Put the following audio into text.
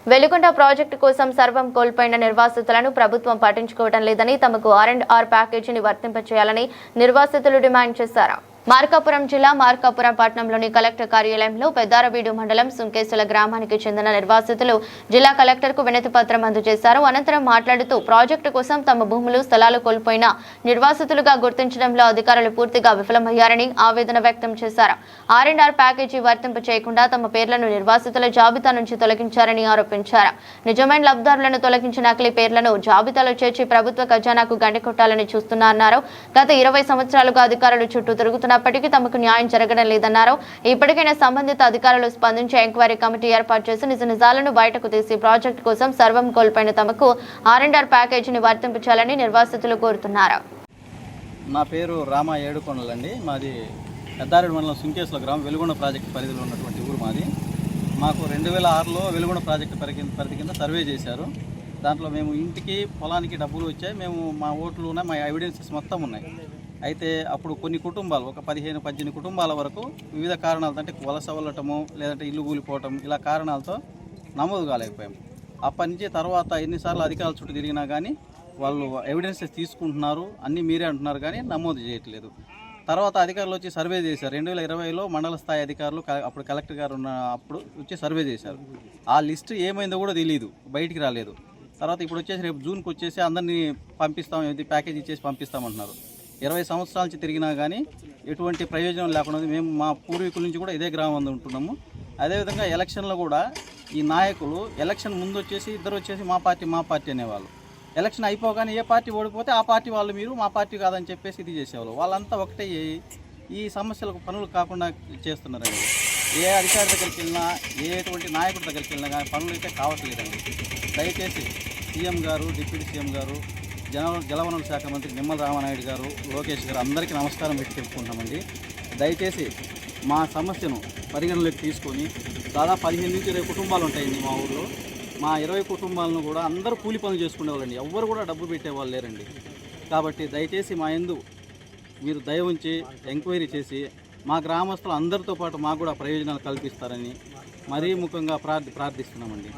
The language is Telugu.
వెలుగొండ ప్రాజెక్టు కోసం సర్వం కోల్పోయిన నిర్వాసితులను ప్రభుత్వం పట్టించుకోవడం లేదని, తమకు R&R ప్యాకేజీని వర్తింపచేయాలని నిర్వాసితులు డిమాండ్ చేశారు. మార్కాపురం జిల్లా మార్కాపురం పట్టణంలోని కలెక్టర్ కార్యాలయంలో పెద్దారవీడు మండలం సుంకేసుల గ్రామానికి చెందిన నిర్వాసితులు జిల్లా కలెక్టర్కు వినతి పత్రం అందజేశారు. అనంతరం మాట్లాడుతూ ప్రాజెక్టు కోసం తమ భూములు స్థలాలు కోల్పోయిన నిర్వాసితులుగా గుర్తించడంలో అధికారులు పూర్తిగా విఫలమయ్యారని ఆవేదన వ్యక్తం చేశారు. R&R ప్యాకేజీ వర్తింపు చేయకుండా తమ పేర్లను నిర్వాసితుల జాబితా నుంచి తొలగించారని ఆరోపించారు. నిజమైన లబ్ధిదారులను తొలగించి నకిలీ పేర్లను జాబితాలో చేర్చి ప్రభుత్వ ఖజానాకు గండికొట్టాలని చూస్తున్నారన్నారు. గత 20 సంవత్సరాలుగా అధికారులు చుట్టూ తిరుగుతున్నప్పటికీ తమకు న్యాయం జరగడం లేదన్నారు. ఇప్పటికైనా సంబంధిత అధికారులు స్పందించి ఎంక్వైరీ కమిటీ ఏర్పాటు చేసి నిజాలను బయటకు తీసి ప్రాజెక్టు కోసం సర్వం కోల్పోయిన తమకు R&R ప్యాకేజీని వర్తించాలని నిర్వాసితులు కోరుతున్నారు. నా పేరు రామ ఏడుకొండలండి. మాది పెద్దారెడ్డి మండలం సుంకేసుల గ్రామం వెలుగొండ ప్రాజెక్టు పరిధిలో ఉన్నటువంటి ఊరు మాది. మాకు 2006లో వెలుగొండ ప్రాజెక్టు పరిధి కింద సర్వే చేశారు. దాంట్లో మేము ఇంటికి పొలానికి డబ్బులు వచ్చాయి. మేము మా ఓట్లు ఉన్నాయి, మా ఎవిడెన్సెస్ మొత్తం ఉన్నాయి. అయితే అప్పుడు కొన్ని కుటుంబాలు ఒక 15-18 కుటుంబాల వరకు వివిధ కారణాలతో, అంటే వలస వెళ్ళటము లేదంటే ఇల్లు కూలిపోవటం, ఇలా కారణాలతో నమోదు కాలేకపోయాం. అప్పటి నుంచి తర్వాత ఎన్నిసార్లు అధికారుల చుట్టూ తిరిగినా కానీ వాళ్ళు ఎవిడెన్సెస్ తీసుకుంటున్నారు, అన్నీ మీరే అంటున్నారు కానీ నమోదు చేయట్లేదు. తర్వాత అధికారులు వచ్చి సర్వే చేశారు. 2020లో మండల స్థాయి అధికారులు, అప్పుడు కలెక్టర్ గారు ఉన్న అప్పుడు వచ్చి సర్వే చేశారు. ఆ లిస్టు ఏమైందో కూడా తెలియదు, బయటికి రాలేదు. తర్వాత ఇప్పుడు వచ్చేసి రేపు జూన్కి వచ్చేసి అందరినీ పంపిస్తాం, ఇది ప్యాకేజ్ ఇచ్చేసి పంపిస్తామంటున్నారు. 20 సంవత్సరాల నుంచి తిరిగినా కానీ ఎటువంటి ప్రయోజనం లేకుండా మేము మా పూర్వీకుల నుంచి కూడా ఇదే గ్రామం ఉంటున్నాము. అదేవిధంగా ఎలక్షన్లో కూడా ఈ నాయకులు ఎలక్షన్ ముందు వచ్చేసి ఇద్దరు వచ్చేసి మా పార్టీ అనేవాళ్ళు. ఎలక్షన్ అయిపోగానే ఏ పార్టీ ఓడిపోతే ఆ పార్టీ వాళ్ళు మీరు మా పార్టీ కాదని చెప్పేసి ఇది చేసేవాళ్ళు. వాళ్ళంతా ఒకటే ఈ సమస్యలకు పనులు కాకుండా చేస్తున్నారండి. ఏ అధికారి దగ్గరికి వెళ్ళినా, ఎటువంటి నాయకుడి దగ్గరికి వెళ్ళినా కానీ పనులు అయితే కావట్లేదండి. దయచేసి సీఎం గారు, డిప్యూటీ సీఎం గారు, జలవనరుల శాఖ మంత్రి నిమ్మల రామానాయుడు గారు, లోకేష్ గారు అందరికీ నమస్కారం పెట్టి చెప్పుకుంటామండి. దయచేసి మా సమస్యను పరిగణలోకి తీసుకొని, దాదాపు 15 నుంచి 20 కుటుంబాలు ఉంటాయండి మా ఊళ్ళో. మా 20 కుటుంబాలను కూడా అందరూ కూలి పనులు చేసుకునేవాళ్ళండి. ఎవ్వరు కూడా డబ్బు పెట్టేవాళ్ళు లేరండి. కాబట్టి దయచేసి మా యందు మీరు దయ ఉంచి ఎంక్వైరీ చేసి మా గ్రామస్తులు అందరితో పాటు మాకు కూడా ప్రయోజనాలు కల్పిస్తారని మరీ ముఖ్యంగా ప్రార్థిస్తున్నామండి.